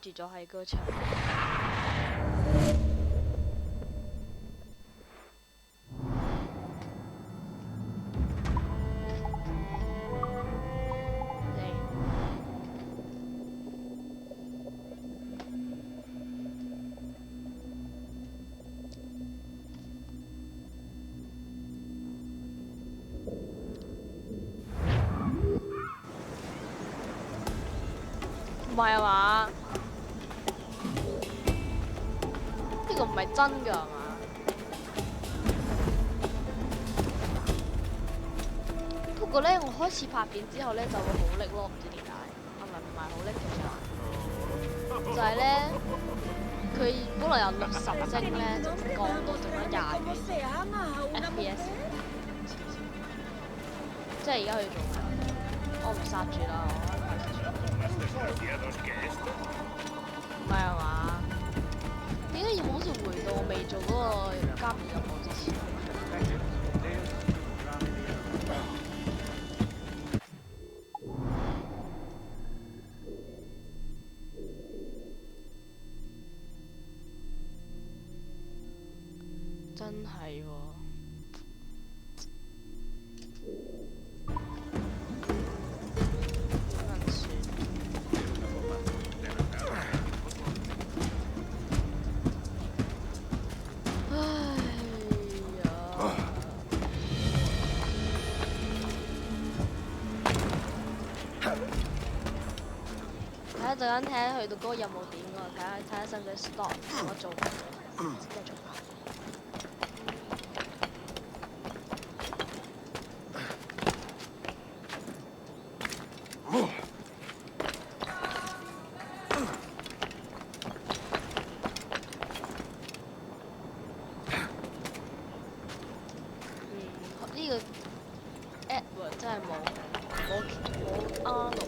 住咗喺個牆。唔係啊嘛？呢個唔係真㗎係嘛？不過咧，我開始拍片之後咧就會好叻咯，唔知點解。係咪唔係好叻其實？就係咧，佢本來有60幀咧，就降到剩翻20 FPS。即係而家佢做咩？我唔殺住啦，唔係啊嘛？點解要好似回到我未做嗰個監獄任務之前？真係喎！一陣間睇下去到嗰個任務點喎，睇下使唔使 stop 我做，繼續。呢個 Edward 真係冇 Arnold。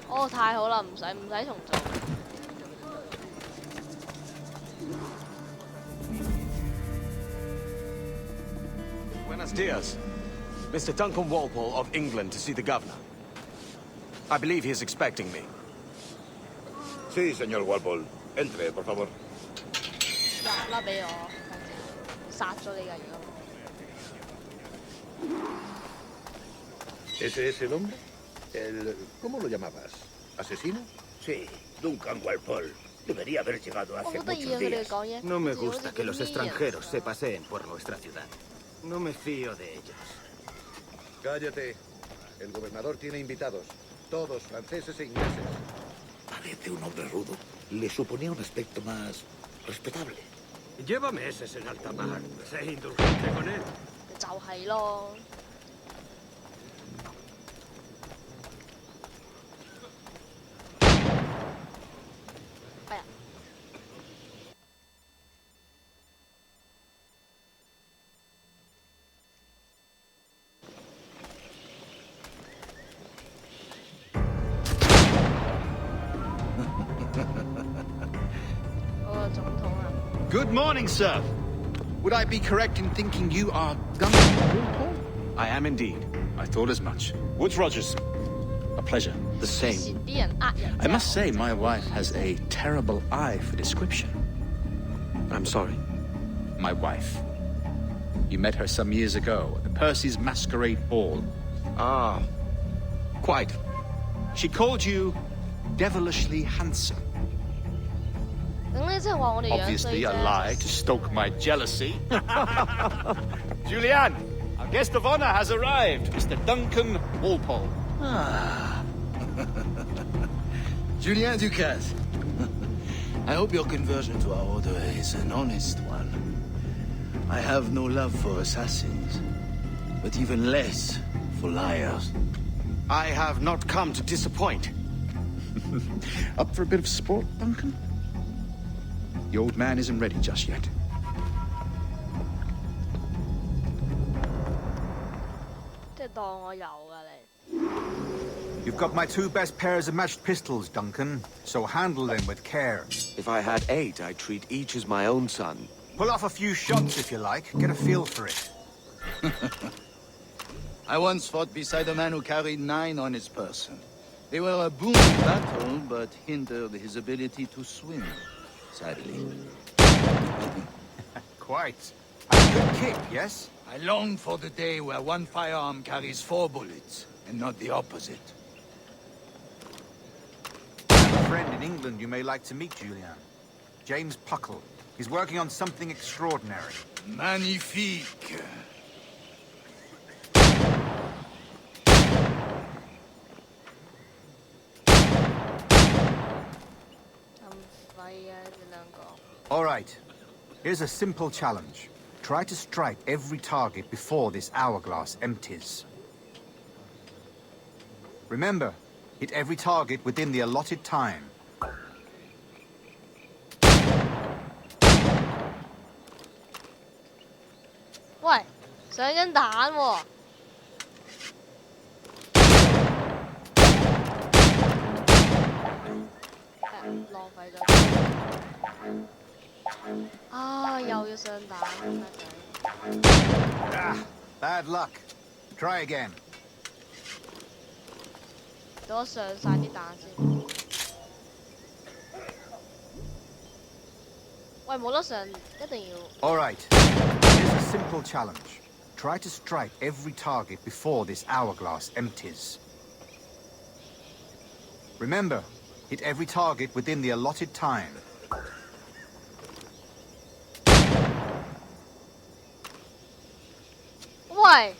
哦，太好啦，唔使重做。Buenos dias, Mr. Duncan Walpole of England to see the governor. I believe he is expecting me. Sí, señor Walpole. Entre, por favor. 入啦俾我，殺咗你㗎如果。¿Ese es el hombre? ¿Cómo lo llamabas? ¿Asesino? Sí, Duncan Walpole. Debería haber llegado hace muchos días. No me gusta que los extranjeros se paseen por nuestra ciudad. No me fío de ellos. Cállate. El gobernador tiene invitados. Todos franceses e ingleses. Parece un hombre rudo. Le suponía un aspecto más respetable. Lleva meses en alta mar. Sé indulgente con él. 就係咯。哎呀！ Good morning, sir. Would I be correct in thinking you are Duncan Walpole? I am indeed. I thought as much. Woods Rogers. A pleasure. The same. 啲人呃人。 I must say, my wife has a terrible eye for description. I'm sorry. My wife. You met her some years ago at the Percy's Masquerade Ball. Ah, quite. She called you devilishly handsome. 咁你即係話我哋樣衰 Obviously a lie to stoke my jealousy. Julianne, our guest of honor has arrived, Mr. Duncan Walpole. Ah. Julien Ducasse. I hope your conversion to our order is an honest one. I have no love for assassins, but even less for liars. I have not come to disappoint. Up for a bit of sport, Duncan? The old man isn't ready just yet. You've got my 2 best pairs of matched pistols, Duncan, so handle them with care. If I had 8, I'd treat each as my own son. Pull off a few shots if you like. Get a feel for it. I once fought beside a man who carried 9 on his person. They were a boon in battle, but hindered his ability to swim, sadly. Quite. A good kick, yes? I long for the day where one firearm carries 4 bullets, and not the opposite. I have a friend in England you may like to meet, Julian. James Puckle. He's working on something extraordinary. Magnifique! All right. Here's a simple challenge. Try to strike every target before this hourglass empties. Remember, hit every target within the allotted time.喂，上緊彈喎！浪費咗。啊，又要上彈，Ah, bad luck. Try again. 等我上晒啲彈先。喂，冇得上，一定要。All right. Here's a simple challenge. Try to strike every target before this hourglass empties. Remember, hit every target within the allotted time. Why?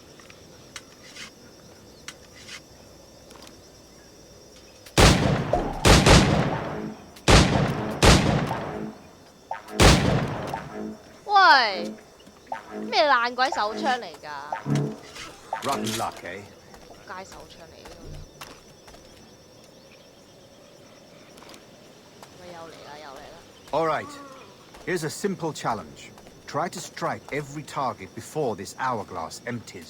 Why? 咩爛鬼手槍嚟㗎？ Rotten luck, eh? 仆街手槍嚟嘅，咪又嚟啦，又嚟啦！ All right. Here's a simple challenge. Try to strike every target before this hourglass empties.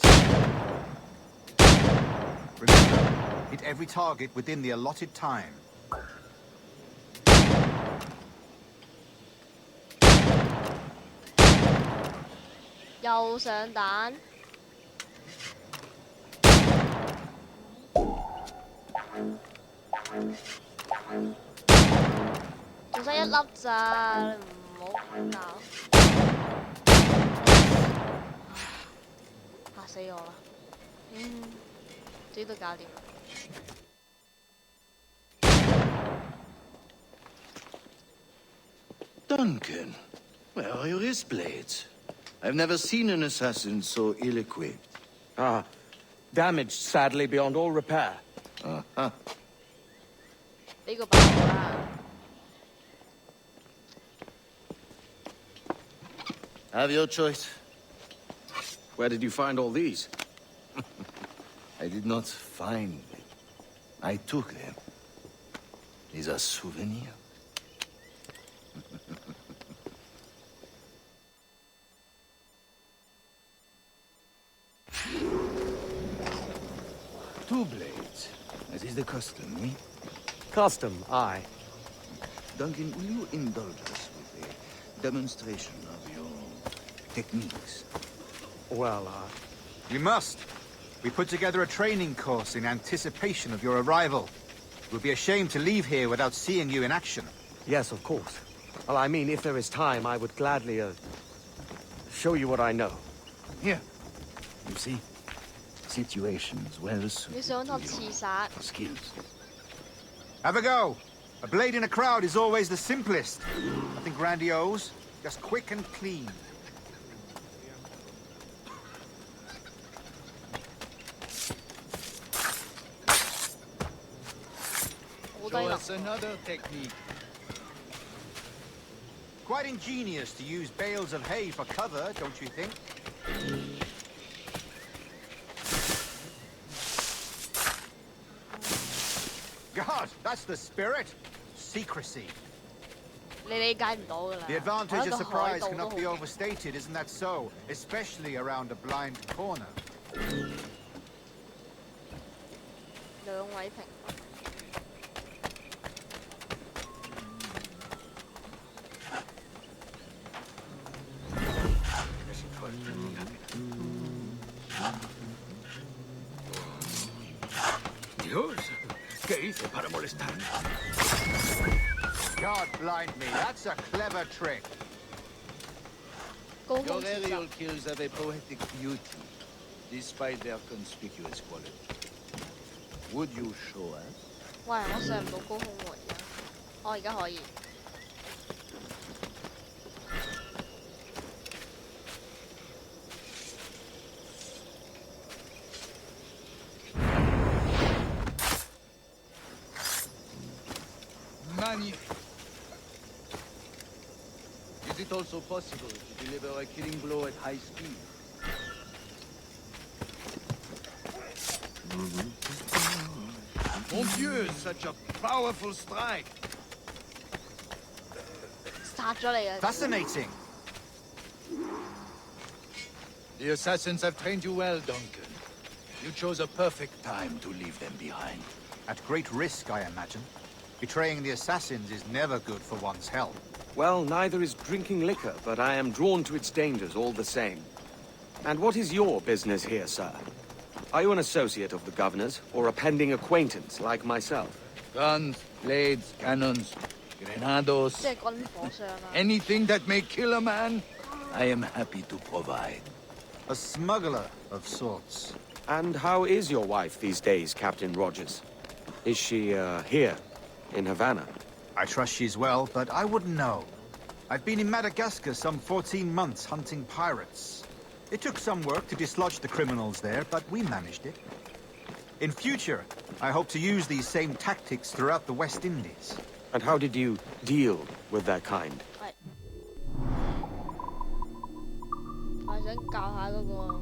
Remember, hit every target within the allotted time.又上彈。仲剩一粒咋，你唔好搞。嚇死我啦！自己都搞掂啦。Duncan, where are your wrist blades? I've never seen an assassin so ill-equipped. Ah, damaged sadly beyond all repair. 俾個爆我啦！ Have your choice. Where did you find all these? I did not find them. I took them. These are souvenirs. Two blades, as is the custom, eh? Custom, aye. Duncan, will you indulge us with a demonstration of your techniques? Well, You must. We put together a training course in anticipation of your arrival. It would be a shame to leave here without seeing you in action. yes, of course. Well, I mean, if there is time, I would gladly, show you what I know. Here. You see? Situations well 你 suited 想 to 學 your 刺殺？ skills. Have a go. A blade in a crowd is always the simplest. Nothing grandiose, just quick and clean. Show us another technique. Quite ingenious to use bales of hay for cover, don't you think? God, that's the spirit. Secrecy. 你理解唔到㗎啦。 The advantage 我一 of 個海 surprise 盜都 cannot 好 be 勁。 overstated, isn't that so? Especially around a blind corner. 兩位評分。Dios, ¿qué hice para molestar? God blind me, that's a clever trick. 高 Your 空刺 aerial 殺。 kills have a poetic beauty, despite their conspicuous quality. Would you show us? 喂，我上唔到高空喎而家。我而家可以。Magnifique. Is it also possible to deliver a killing blow at high speed? Mon Dieu, such a powerful strike! 殺咗你啊！ Fascinating. The assassins have trained you well, Duncan. You chose a perfect time to leave them behind. At great risk, I imagine. Betraying the assassins is never good for one's health. Well, neither is drinking liquor, but I am drawn to its dangers all the same. And what is your business here, sir? Are you an associate of the governor's, or a pending acquaintance like myself? Guns, blades, cannons, grenados, 即係軍火商啦。 anything that may kill a man, I am happy to provide. A smuggler of sorts. And how is your wife these days, Captain Rogers? Is she, here, in Havana? I trust she's well, but I wouldn't know. I've been in Madagascar some 14 months hunting pirates. It took some work to dislodge the criminals there, but we managed it. In future, I hope to use these same tactics throughout the West Indies. And how did you deal with that kind? 係。我係想教下嗰個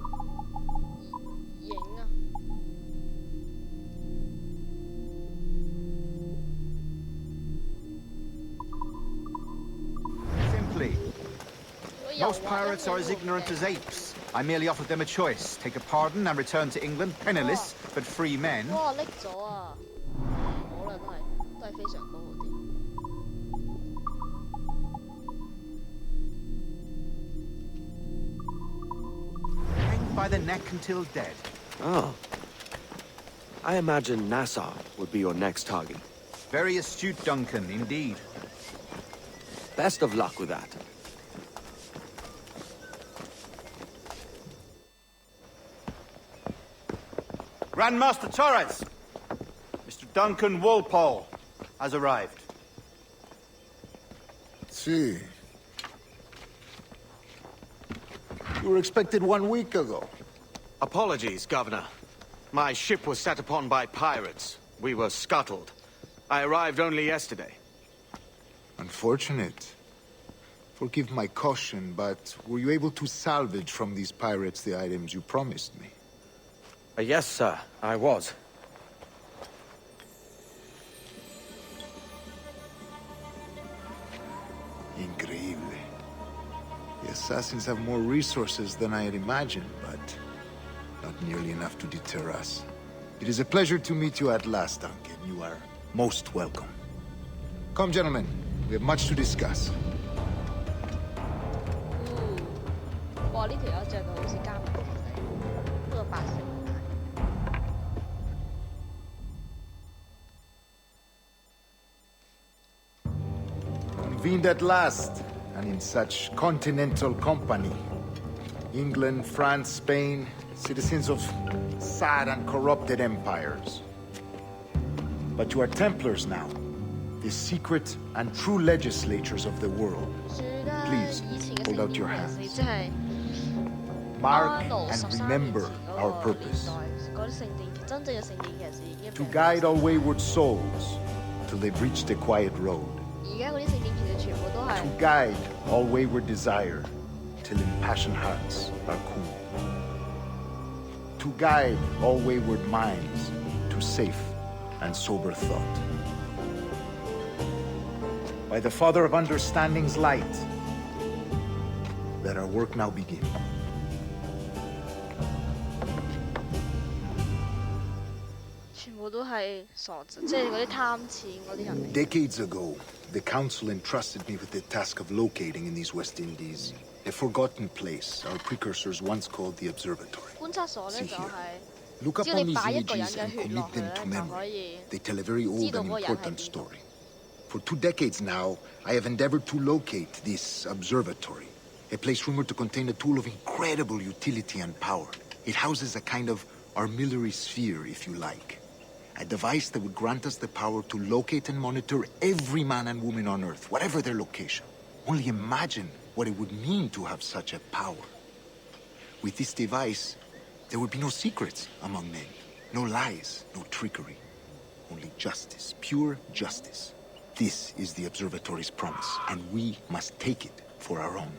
影啊。 Simply, 如果有 most 話 pirates are as 一定會 ignorant 嘅 as apes. I merely offered them a choice. Take a pardon and return to England penniless, but free men. 哇！拎咗啊！好啦，都係非常高嗰啲。 Hanged by the neck until dead. Oh. I imagine Nassau would be your next target. Very astute, Duncan, indeed. Best of luck with that. Grandmaster Torres! Mr. Duncan Walpole has arrived. See. You were expected 1 week ago. Apologies, Governor. My ship was set upon by pirates. We were scuttled. I arrived only yesterday. Unfortunate. Forgive my caution, but were you able to salvage from these pirates the items you promised me? Yes, sir, I was. Increíble. The assassins have more resources than I had imagined, but not nearly enough to deter us. It is a pleasure to meet you at last, Duncan. You are most welcome. Come, gentlemen. We have much to discuss. 哇！呢條友着到好似加密劇嚟，不過8成。 Convened at last, and in such continental company. England, France, Spain, citizens of sad and corrupted empires. But you are Templars now, the secret and true legislators of the world. 算啦， Please, 以前嘅 hold 聖 out your 典 hands. 其實即係 Mark 奴 and 13 remember 年前 our 嗰個 purpose. 年代，嗰啲聖典真正嘅聖典其實已經 To 俾人 guide all wayward souls till they've reached the quiet road. 而家嗰啲聖典其實全部都係 To guide all wayward desire till impassioned hearts are cool. To guide all wayward minds to safe and sober thought. By the Father of Understanding's light, let our work now begin. 全部都係傻仔，即係嗰啲貪錢嗰啲人嚟。 Decades ago, the Council entrusted me with the task of locating in these West Indies a forgotten place our precursors once called the Observatory. 觀察所咧 See 就 here. 係 Look 只要你 upon these 擺一個人 images 嘅 and 血落 commit 去 them 咧， to 就可 memory. 以 They tell a very 知 old 道 and 嗰個人係 important 邊個。 story. For 2 decades now, I have endeavored to locate this observatory, a place rumored to contain a tool of incredible utility and power. It houses a kind of armillary sphere, if you like. A device that would grant us the power to locate and monitor every man and woman on Earth, whatever their location. Only imagine what it would mean to have such a power. With this device, there would be no secrets among men, no lies, no trickery. Only justice, pure justice. This is the observatory's promise, and we must take it for our own.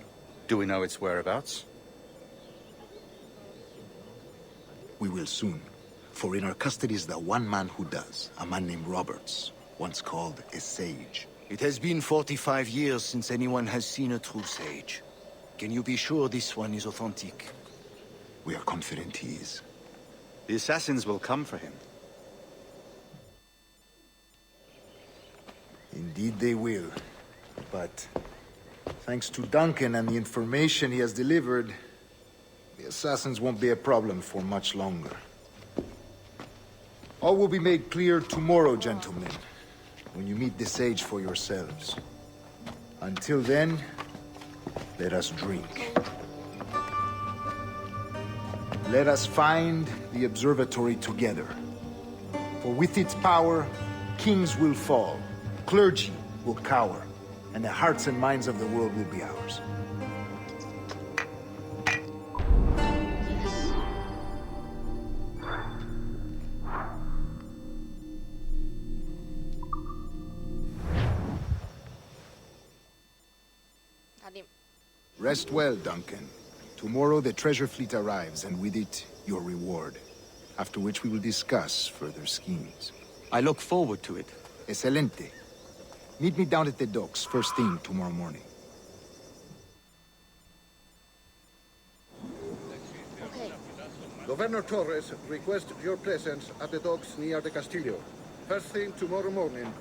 Do we know its whereabouts? We will soon. For in our custody is the one man who does, a man named Roberts, once called a sage. It has been 45 years since anyone has seen a true sage. Can you be sure this one is authentic? We are confident he is. The assassins will come for him. Indeed they will. But thanks to Duncan and the information he has delivered, the assassins won't be a problem for much longer. All will be made clear tomorrow, gentlemen, when you meet the sage for yourselves. Until then, let us drink. Let us find the observatory together. For with its power, kings will fall, clergy will cower, and the hearts and minds of the world will be ours. Rest well, Duncan. Tomorrow the treasure fleet arrives, and with it, your reward. After which we will discuss further schemes. I look forward to it. Excelente. Meet me down at the docks first thing tomorrow morning. OK， Governor Torres requests your presence at the docks near the Castillo. First thing tomorrow morning.